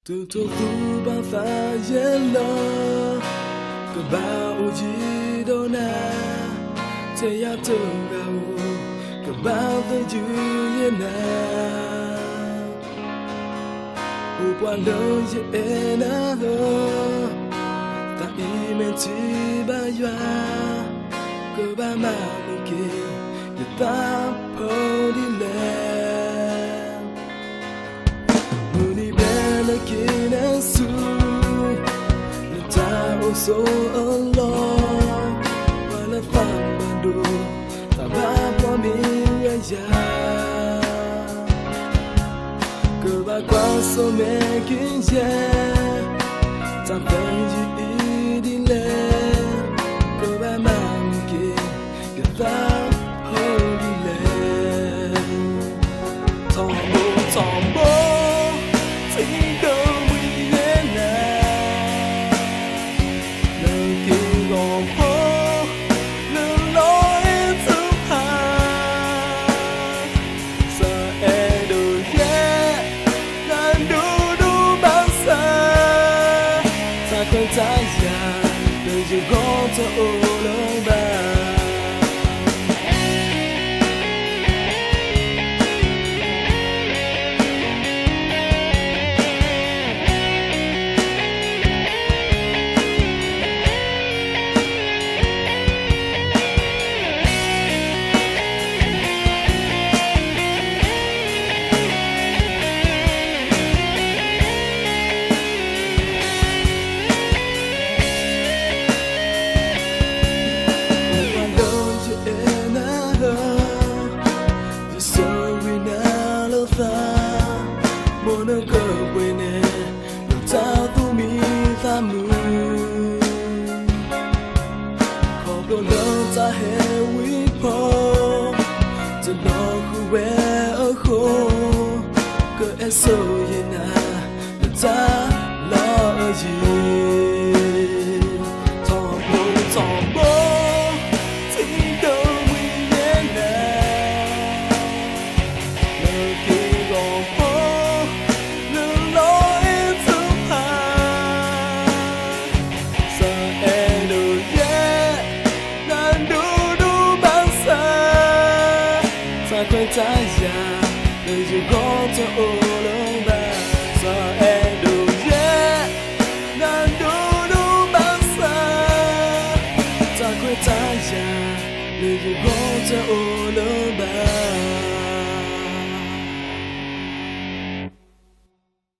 Tu tu tu ba fa yellow Ka ba uji dona Te ya tu ga u Ka ba the ju yena U kwa lo ye na ho Ta I men ti ba ywa Ka ba ma mu ke Ye ta po di le Looking at you, the time was so long. While I found my door, the back for me, yeah. Girl, I got so making, yeah. Time for you, eating land. Girl, I'm monkey, get that holy land. Tombo, tombo. Quên trái già đời dù có thở lối ba Mono go wene no ta tu mi ta mu ko lo lo ta he we po to know who where a ho ko eso yena no ta lo yi tombo quên trái già đời dù có cho ô lông ba giờ em đủ yeah nan đủ bao xa ta quên trái già đời dù có cho ô lông